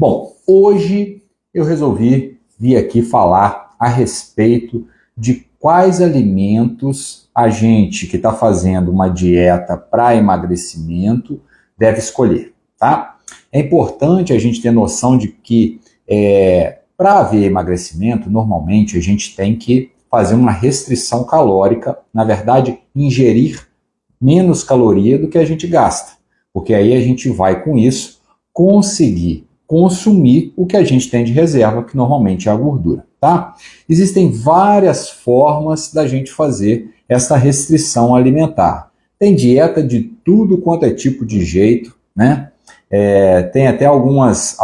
Bom, hoje eu resolvi vir aqui falar a respeito de quais alimentos a gente que está fazendo uma dieta para emagrecimento deve escolher, tá? É importante a gente ter noção de que para haver emagrecimento, normalmente a gente tem que fazer uma restrição calórica, na verdade, ingerir menos caloria do que a gente gasta, porque aí a gente vai com isso conseguir consumir o que a gente tem de reserva, que normalmente é a gordura, tá? Existem várias formas da gente fazer essa restrição alimentar. Tem dieta de tudo quanto é tipo de jeito, né? Tem até algumas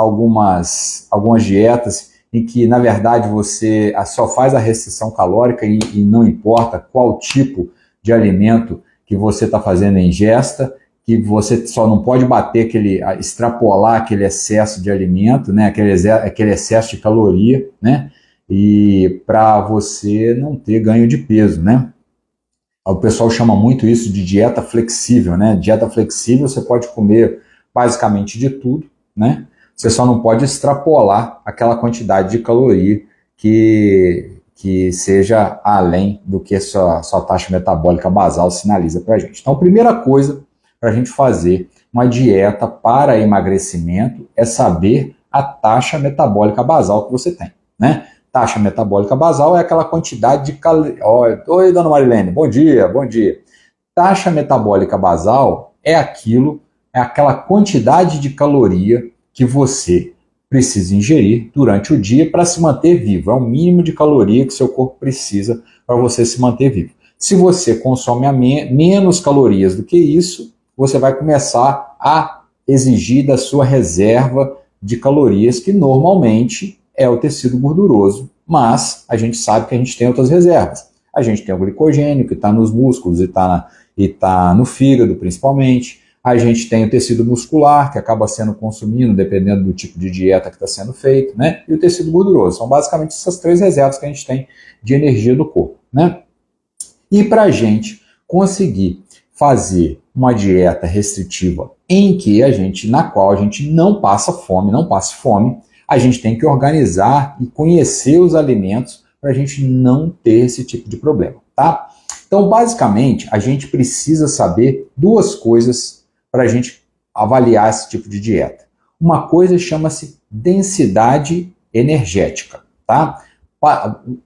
dietas em que, na verdade, você só faz a restrição calórica e não importa qual tipo de alimento que você está fazendo a ingesta, que você só não pode bater extrapolar aquele excesso de alimento, né, aquele excesso de caloria, né, e para você não ter ganho de peso, né. O pessoal chama muito isso de dieta flexível, né, dieta flexível você pode comer basicamente de tudo, né, você só não pode extrapolar aquela quantidade de caloria que seja além do que a sua taxa metabólica basal sinaliza para a gente. Então, a primeira coisa para a gente fazer uma dieta para emagrecimento é saber a taxa metabólica basal que você tem, né? Taxa metabólica basal é aquela quantidade de calorias. Oi, dona Marilene, bom dia, bom dia. Taxa metabólica basal é aquela quantidade de caloria que você precisa ingerir durante o dia para se manter vivo. É o mínimo de caloria que seu corpo precisa para você se manter vivo. Se você consome menos calorias do que isso, você vai começar a exigir da sua reserva de calorias, que normalmente é o tecido gorduroso, mas a gente sabe que a gente tem outras reservas. A gente tem o glicogênio, que está nos músculos e está no fígado, principalmente. A gente tem o tecido muscular, que acaba sendo consumido, dependendo do tipo de dieta que está sendo feito, né? E o tecido gorduroso. São basicamente essas três reservas que a gente tem de energia do corpo, né? E para a gente conseguir fazer uma dieta restritiva na qual a gente não passe fome, a gente tem que organizar e conhecer os alimentos para a gente não ter esse tipo de problema, tá? Então, basicamente, a gente precisa saber duas coisas para a gente avaliar esse tipo de dieta. Uma coisa chama-se densidade energética, tá?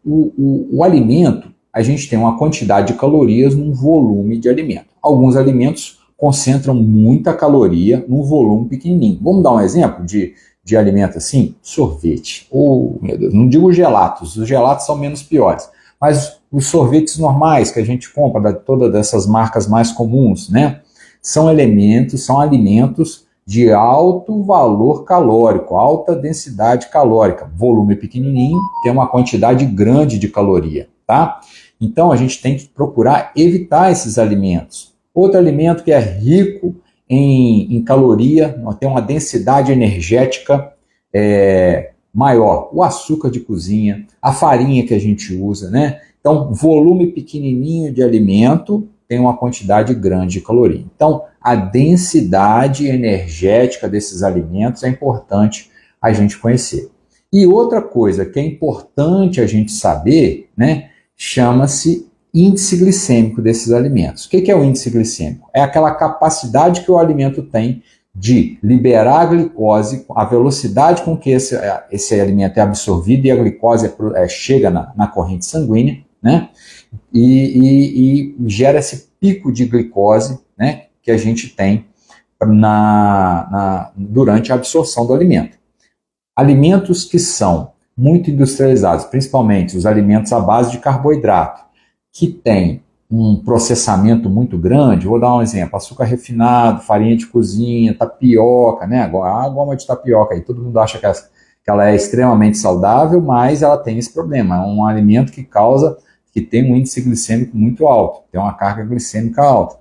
O alimento, a gente tem uma quantidade de calorias num volume de alimento. Alguns alimentos concentram muita caloria num volume pequenininho. Vamos dar um exemplo de alimento assim? Sorvete. Meu Deus, não digo gelatos, os gelatos são menos piores, mas os sorvetes normais que a gente compra, todas dessas marcas mais comuns, né? São alimentos de alto valor calórico, alta densidade calórica. Volume pequenininho, tem uma quantidade grande de caloria, tá? Então, a gente tem que procurar evitar esses alimentos. Outro alimento que é rico em caloria, tem uma densidade energética maior. O açúcar de cozinha, a farinha que a gente usa, né? Então, volume pequenininho de alimento tem uma quantidade grande de caloria. Então, a densidade energética desses alimentos é importante a gente conhecer. E outra coisa que é importante a gente saber, né? Chama-se índice glicêmico desses alimentos. O que é o índice glicêmico? É aquela capacidade que o alimento tem de liberar a glicose, a velocidade com que esse alimento é absorvido e a glicose chega na corrente sanguínea, né? E gera esse pico de glicose, né? Que a gente tem durante a absorção do alimento. Alimentos que são muito industrializados, principalmente os alimentos à base de carboidrato, que tem um processamento muito grande, vou dar um exemplo, açúcar refinado, farinha de cozinha, tapioca, né? A goma de tapioca, aí todo mundo acha que ela é extremamente saudável, mas ela tem esse problema, é um alimento que tem um índice glicêmico muito alto, tem uma carga glicêmica alta.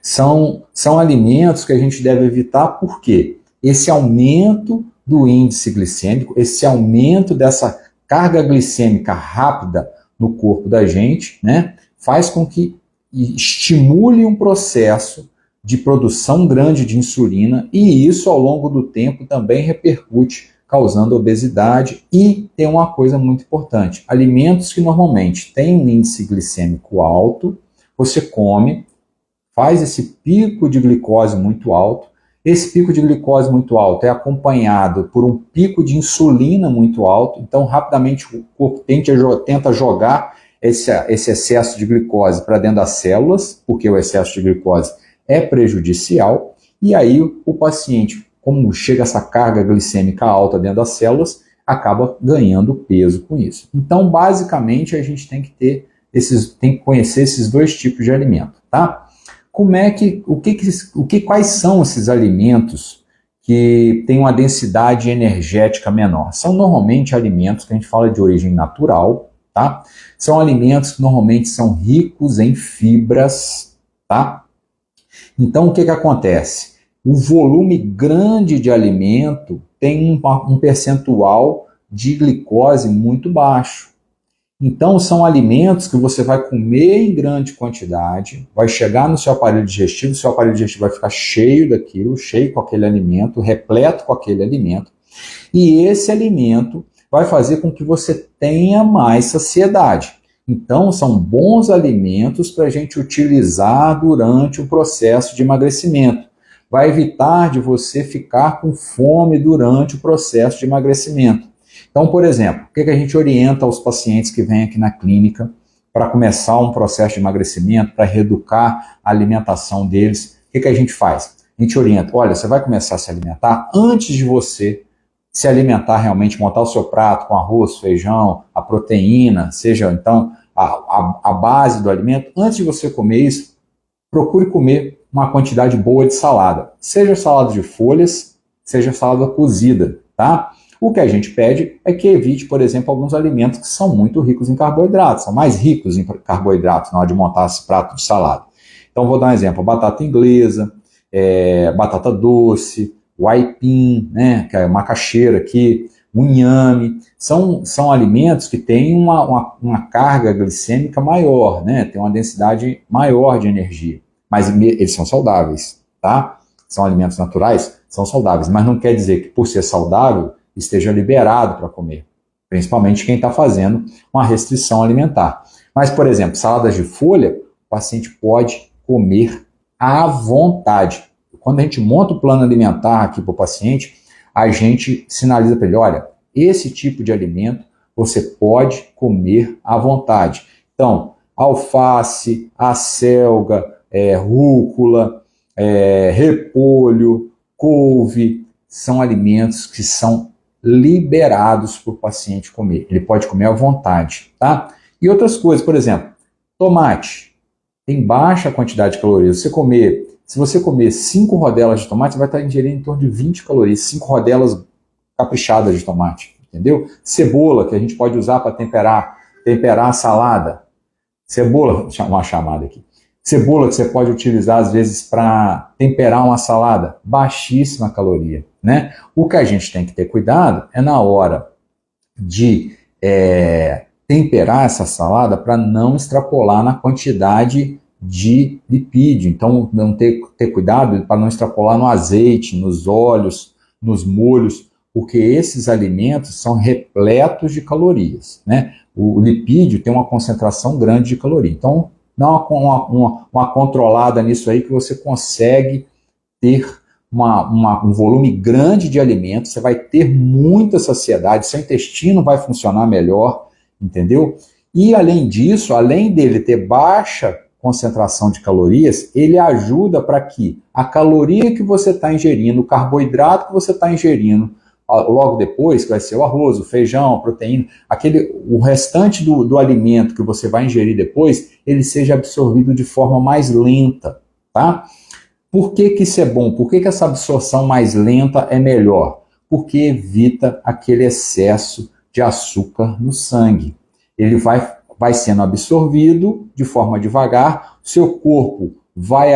São alimentos que a gente deve evitar porque esse aumento do índice glicêmico, esse aumento dessa carga glicêmica rápida no corpo da gente, né, faz com que estimule um processo de produção grande de insulina, e isso ao longo do tempo também repercute, causando obesidade. E tem uma coisa muito importante: alimentos que normalmente têm um índice glicêmico alto, você come, faz esse pico de glicose muito alto. Esse pico de glicose muito alto é acompanhado por um pico de insulina muito alto, então rapidamente o corpo tenta jogar esse excesso de glicose para dentro das células, porque o excesso de glicose é prejudicial, e aí o paciente, como chega essa carga glicêmica alta dentro das células, acaba ganhando peso com isso. Então, basicamente, a gente tem que conhecer esses dois tipos de alimento, tá? Quais são esses alimentos que têm uma densidade energética menor? São normalmente alimentos que a gente fala de origem natural, tá? São alimentos que normalmente são ricos em fibras, tá? Então, o que acontece? O volume grande de alimento tem um percentual de glicose muito baixo. Então, são alimentos que você vai comer em grande quantidade, vai chegar no seu aparelho digestivo, o seu aparelho digestivo vai ficar cheio daquilo, cheio com aquele alimento, repleto com aquele alimento, e esse alimento vai fazer com que você tenha mais saciedade. Então, são bons alimentos para a gente utilizar durante o processo de emagrecimento. Vai evitar de você ficar com fome durante o processo de emagrecimento. Então, por exemplo, o que a gente orienta aos pacientes que vêm aqui na clínica para começar um processo de emagrecimento, para reeducar a alimentação deles? O que a gente faz? A gente orienta: olha, você vai começar a se alimentar antes de você se alimentar realmente, montar o seu prato com arroz, feijão, a proteína, seja então a base do alimento. Antes de você comer isso, procure comer uma quantidade boa de salada. Seja salada de folhas, seja salada cozida, tá? O que a gente pede é que evite, por exemplo, alguns alimentos que são muito ricos em carboidratos, são mais ricos em carboidratos na hora de montar esse prato de salada. Então, vou dar um exemplo: batata inglesa, batata doce, o aipim, né, que é macaxeira aqui, o inhame, são alimentos que têm uma carga glicêmica maior, né, tem uma densidade maior de energia, mas eles são saudáveis, tá? São alimentos naturais, são saudáveis, mas não quer dizer que por ser saudável esteja liberado para comer, principalmente quem está fazendo uma restrição alimentar. Mas, por exemplo, saladas de folha, o paciente pode comer à vontade. Quando a gente monta o plano alimentar aqui para o paciente, a gente sinaliza para ele: olha, esse tipo de alimento você pode comer à vontade. Então, alface, acelga, rúcula, repolho, couve, são alimentos que são liberados para o paciente comer. Ele pode comer à vontade, tá? E outras coisas, por exemplo, tomate tem baixa quantidade de calorias. Se você comer 5 rodelas de tomate, você vai estar ingerindo em torno de 20 calorias, 5 rodelas caprichadas de tomate, entendeu? Cebola, que a gente pode usar para temperar a salada. Cebola, vou chamar uma chamada aqui. Cebola que você pode utilizar às vezes para temperar uma salada, baixíssima caloria, né? O que a gente tem que ter cuidado é na hora de temperar essa salada para não extrapolar na quantidade de lipídio. Então, não ter cuidado para não extrapolar no azeite, nos óleos, nos molhos, porque esses alimentos são repletos de calorias, né? O lipídio tem uma concentração grande de caloria. Então, dá uma controlada nisso aí, que você consegue ter um volume grande de alimentos, você vai ter muita saciedade, seu intestino vai funcionar melhor, entendeu? E além disso, além dele ter baixa concentração de calorias, ele ajuda para que a caloria que você está ingerindo, o carboidrato que você está ingerindo, logo depois, que vai ser o arroz, o feijão, a proteína, o restante do alimento que você vai ingerir depois, ele seja absorvido de forma mais lenta, tá? Por que isso é bom? Por que essa absorção mais lenta é melhor? Porque evita aquele excesso de açúcar no sangue. Ele vai sendo absorvido de forma devagar, seu corpo vai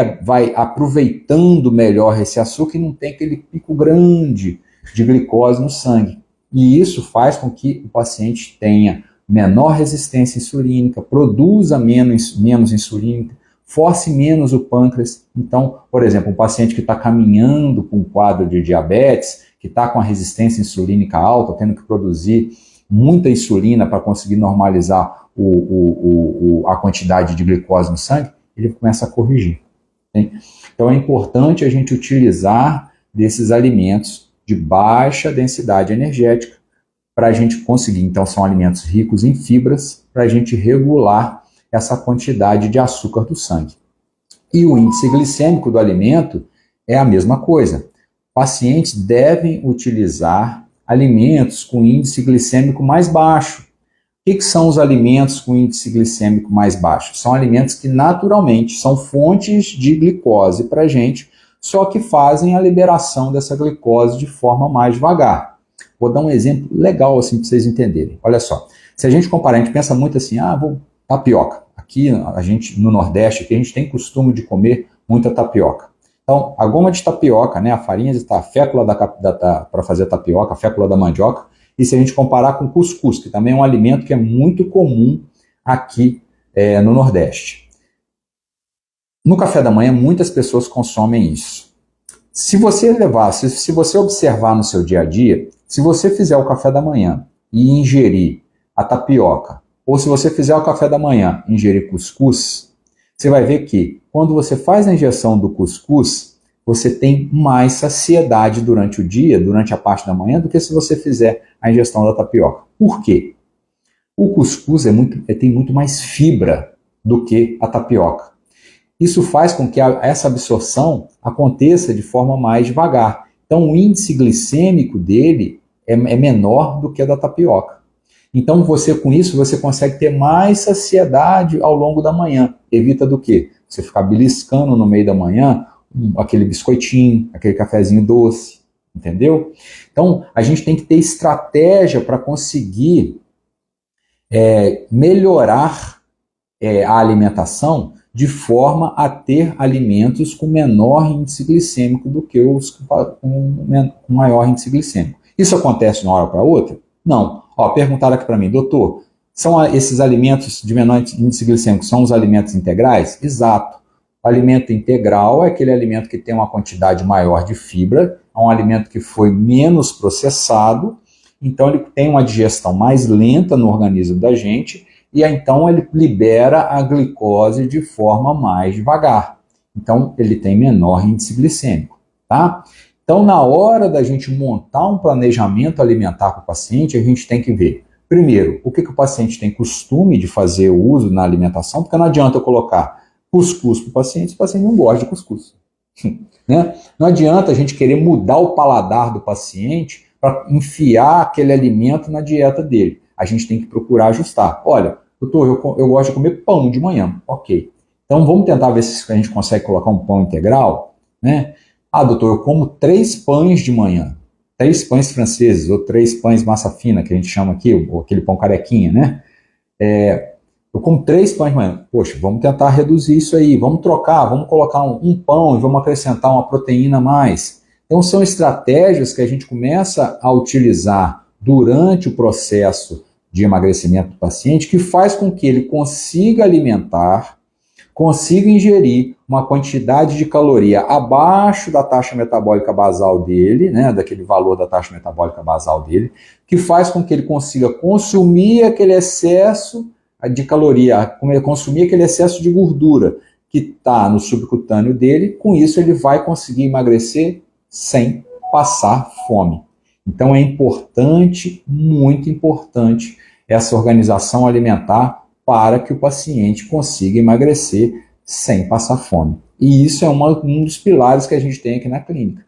aproveitando melhor esse açúcar e não tem aquele pico grande de glicose no sangue. E isso faz com que o paciente tenha menor resistência insulínica, produza menos insulina, force menos o pâncreas. Então, por exemplo, um paciente que está caminhando com um quadro de diabetes, que está com a resistência insulínica alta, tendo que produzir muita insulina para conseguir normalizar a quantidade de glicose no sangue, ele começa a corrigir. Hein? Então é importante a gente utilizar desses alimentos de baixa densidade energética para a gente conseguir, então são alimentos ricos em fibras, para a gente regular essa quantidade de açúcar do sangue. E o índice glicêmico do alimento é a mesma coisa. Pacientes devem utilizar alimentos com índice glicêmico mais baixo. O que são os alimentos com índice glicêmico mais baixo? São alimentos que naturalmente são fontes de glicose para a gente, só que fazem a liberação dessa glicose de forma mais devagar. Vou dar um exemplo legal assim para vocês entenderem. Olha só, se a gente comparar, a gente pensa muito assim, tapioca. Aqui a gente, no Nordeste, aqui, a gente tem costume de comer muita tapioca. Então, a goma de tapioca, né, a farinha a fécula para fazer tapioca, a fécula da mandioca, e se a gente comparar com cuscuz, que também é um alimento que é muito comum aqui no Nordeste. No café da manhã, muitas pessoas consomem isso. Se você se você observar no seu dia a dia, se você fizer o café da manhã e ingerir a tapioca, ou se você fizer o café da manhã e ingerir cuscuz, você vai ver que quando você faz a ingestão do cuscuz, você tem mais saciedade durante o dia, durante a parte da manhã, do que se você fizer a ingestão da tapioca. Por quê? O cuscuz tem muito mais fibra do que a tapioca. Isso faz com que essa absorção aconteça de forma mais devagar. Então, o índice glicêmico dele é menor do que a da tapioca. Então, com isso, você consegue ter mais saciedade ao longo da manhã. Evita do quê? Você ficar beliscando no meio da manhã aquele biscoitinho, aquele cafezinho doce, entendeu? Então, a gente tem que ter estratégia para conseguir melhorar a alimentação de forma a ter alimentos com menor índice glicêmico do que os com maior índice glicêmico. Isso acontece de uma hora para outra? Não. Perguntaram aqui para mim, doutor, são esses alimentos de menor índice glicêmico, são os alimentos integrais? Exato. O alimento integral é aquele alimento que tem uma quantidade maior de fibra, é um alimento que foi menos processado, então ele tem uma digestão mais lenta no organismo da gente, e então ele libera a glicose de forma mais devagar. Então ele tem menor índice glicêmico, tá? Então, na hora da gente montar um planejamento alimentar para o paciente, a gente tem que ver, primeiro, o que o paciente tem costume de fazer uso na alimentação, porque não adianta eu colocar cuscuz para o paciente não gosta de cuscuz. Né? Não adianta a gente querer mudar o paladar do paciente para enfiar aquele alimento na dieta dele. A gente tem que procurar ajustar. Olha, doutor, eu gosto de comer pão de manhã. Ok. Então, vamos tentar ver se a gente consegue colocar um pão integral, né? Doutor, eu como 3 pães de manhã, 3 pães franceses, ou 3 pães massa fina, que a gente chama aqui, ou aquele pão carequinha, né? Eu como 3 pães de manhã. Poxa, vamos tentar reduzir isso aí, vamos trocar, vamos colocar um pão e vamos acrescentar uma proteína a mais. Então, são estratégias que a gente começa a utilizar durante o processo de emagrecimento do paciente, que faz com que ele consiga alimentar, consiga ingerir uma quantidade de caloria abaixo da taxa metabólica basal dele, né, daquele valor da taxa metabólica basal dele, que faz com que ele consiga consumir aquele excesso de caloria, consumir aquele excesso de gordura que está no subcutâneo dele. Com isso ele vai conseguir emagrecer sem passar fome. Então é importante, muito importante, essa organização alimentar para que o paciente consiga emagrecer sem passar fome. E isso é um dos pilares que a gente tem aqui na clínica.